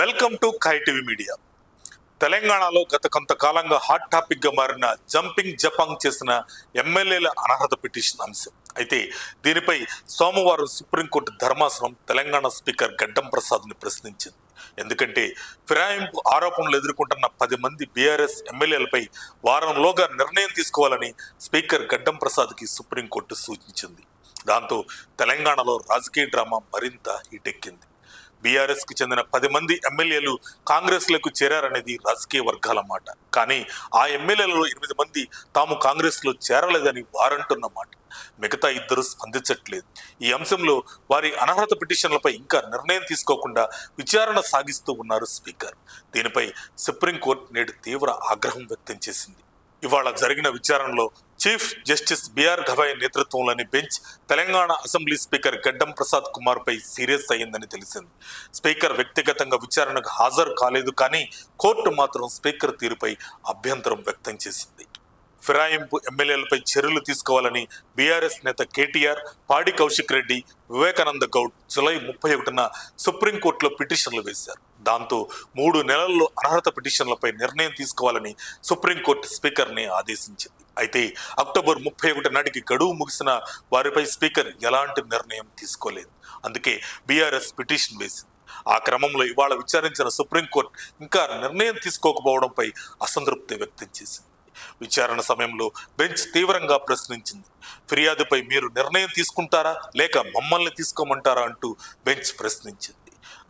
Welcome to కై TV media. తెలంగాణలో గత కొంతకాలంగా హాట్ టాపిక్ గా మారిన జంపింగ్ జపాంగ్ చేసిన ఎమ్మెల్యేల అనర్హత పిటిషన్ అంశం. అయితే దీనిపై సోమవారం సుప్రీంకోర్టు ధర్మాసనం తెలంగాణ స్పీకర్ గడ్డం ప్రసాద్ ని ప్రశ్నించింది. ఎందుకంటే ఫిరాయింపు ఆరోపణలు ఎదుర్కొంటున్న 10 మంది బీఆర్ఎస్ ఎమ్మెల్యేలపై వారంలోగా నిర్ణయం తీసుకోవాలని స్పీకర్ గడ్డం ప్రసాద్ కి సుప్రీంకోర్టు సూచించింది. దాంతో తెలంగాణలో రాజకీయ డ్రామా మరింత హీటెక్కింది. బీఆర్ఎస్ కి చెందిన 10 మంది ఎమ్మెల్యేలు కాంగ్రెస్ లకు చేరారనేది రాజకీయ వర్గాల మాట. కానీ ఆ ఎమ్మెల్యేలలో 8 మంది తాము కాంగ్రెస్ లో చేరలేదని వారంటున్న మాట. మిగతా 2 స్పందించట్లేదు. ఈ అంశంలో వారి అనర్హత పిటిషన్లపై ఇంకా నిర్ణయం తీసుకోకుండా విచారణ సాగిస్తూ ఉన్నారు స్పీకర్. దీనిపై సుప్రీంకోర్టు నేడు తీవ్ర ఆగ్రహం వ్యక్తం చేసింది. ఇవాళ జరిగిన విచారణలో చీఫ్ జస్టిస్ బిఆర్ గవాయ్ నేతృత్వంలోని బెంచ్ తెలంగాణ అసెంబ్లీ స్పీకర్ గడ్డం ప్రసాద్ కుమార్ పై సీరియస్ అయ్యిందని తెలిసింది. స్పీకర్ వ్యక్తిగతంగా విచారణకు హాజరు కాలేదు, కానీ కోర్టు మాత్రం స్పీకర్ తీరుపై అభ్యంతరం వ్యక్తం చేసింది. ఫిరాయింపు ఎమ్మెల్యేలపై చర్యలు తీసుకోవాలని బీఆర్ఎస్ నేత కేటీఆర్, పాడి కౌశిక్ రెడ్డి, వివేకానంద గౌడ్ జూలై 31న సుప్రీంకోర్టులో పిటిషన్లు వేశారు. దాంతో 3 నెలల్లో అనర్హత పిటిషన్లపై నిర్ణయం తీసుకోవాలని సుప్రీంకోర్టు స్పీకర్ ని ఆదేశించింది. అయితే అక్టోబర్ 31 నాటికి గడువు ముగిసిన వారిపై స్పీకర్ ఎలాంటి నిర్ణయం తీసుకోలేదు. అందుకే బీఆర్ఎస్ పిటిషన్ వేసింది. ఆ క్రమంలో ఇవాళ విచారించిన సుప్రీంకోర్టు ఇంకా నిర్ణయం తీసుకోకపోవడంపై అసంతృప్తి వ్యక్తం చేసింది. విచారణ సమయంలో బెంచ్ తీవ్రంగా ప్రశ్నించింది. ఫిర్యాదుపై మీరు నిర్ణయం తీసుకుంటారా లేక మమ్మల్ని తీసుకోమంటారా అంటూ బెంచ్ ప్రశ్నించింది.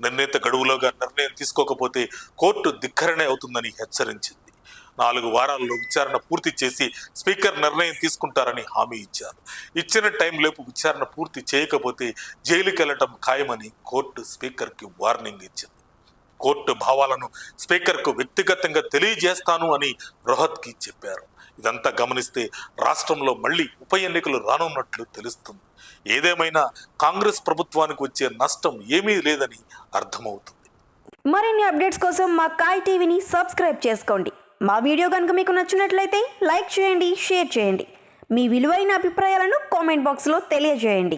నిర్ణీత గడువులోగా నిర్ణయం తీసుకోకపోతే కోర్టు ధిక్కరణే అవుతుందని హెచ్చరించింది. 4 వారాల్లో విచారణ పూర్తి చేసి స్పీకర్ నిర్ణయం తీసుకుంటారని హామీ ఇచ్చారు. ఇచ్చిన టైం లోపు విచారణ పూర్తి చేయకపోతే జైలుకి వెళ్లటం ఖాయమని కోర్టు స్పీకర్ కి వార్నింగ్ ఇచ్చింది. కోర్టు భావాలను స్పీకర్ కు వ్యక్తిగతంగా తెలియజేస్తాను అని రోహత్ కి చెప్పారు. ఇదంతా గమనిస్తే రాష్ట్రంలో మళ్లీ ఉప ఎన్నికలు రానున్నట్లు తెలుస్తుంది. ఏదేమైనా కాంగ్రెస్ ప్రభుత్వానికి వచ్చే నష్టం ఏమీ లేదని అర్థమవుతుంది. మరిన్ని అప్డేట్స్ కోసం మా కాయ్ టీవీని సబ్స్క్రైబ్ చేసుకోండి. మా వీడియో కనుక మీకు నచ్చినట్లయితే లైక్ చేయండి, షేర్ చేయండి. మీ విలువైన అభిప్రాయాలను కామెంట్ బాక్స్లో తెలియజేయండి.